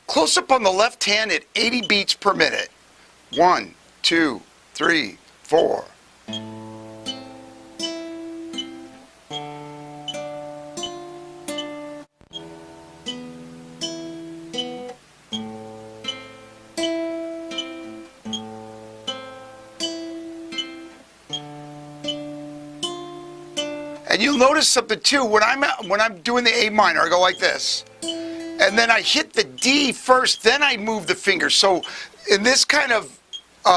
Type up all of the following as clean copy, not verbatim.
Close up on the left hand at 80 beats per minute. 1, 2, 3, 4. And you'll notice something too, when I'm doing the A minor, I go like this. And then I hit the D first, then I move the finger. So in this kind of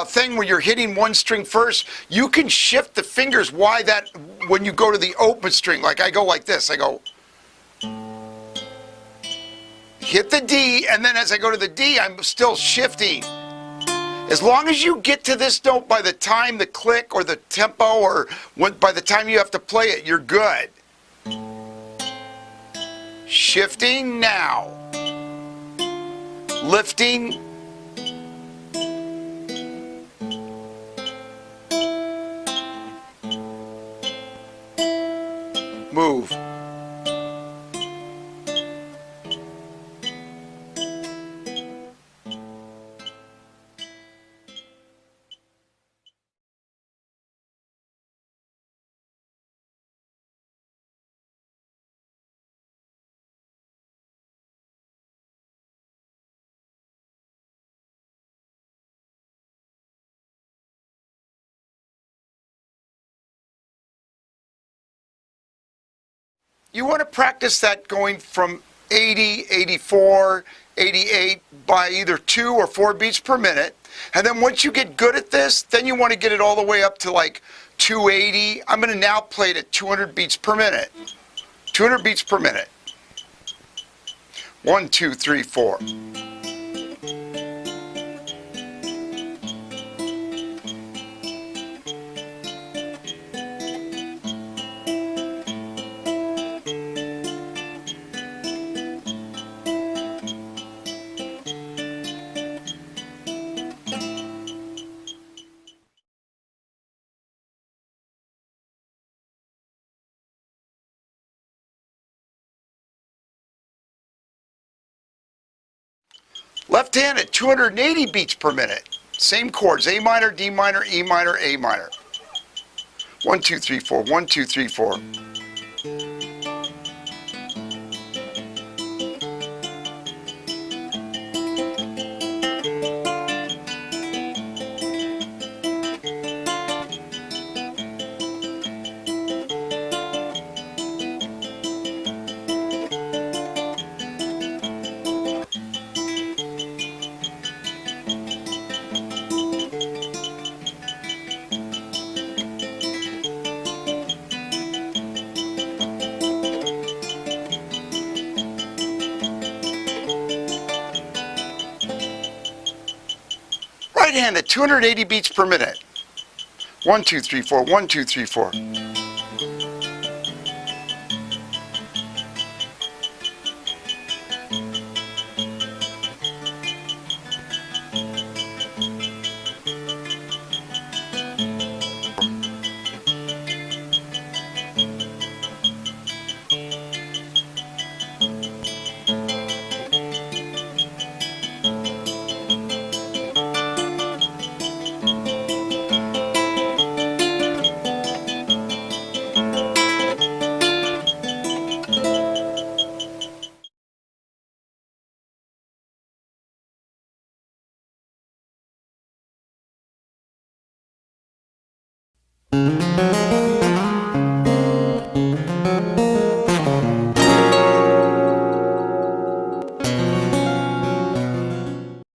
thing where you're hitting one string first, you can shift the fingers when you go to the open string. Like I go like this, I go, hit the D, and then as I go to the D, I'm still shifting. As long as you get to this note by the time the click or the tempo or by the time you have to play it, you're good. Shifting now. Lifting. Move. You want to practice that going from 80, 84, 88 by either 2 or 4 beats per minute. And then once you get good at this, then you want to get it all the way up to like 280. I'm going to now play it at 200 beats per minute. 200 beats per minute. 1, 2, 3, 4. Left hand at 280 beats per minute. Same chords, A minor, D minor, E minor, A minor. 1, 2, 3, 4, 1, 2, 3, 4. Right hand at 280 beats per minute. 1, 2, 3, 4, 1, 2, 3, 4.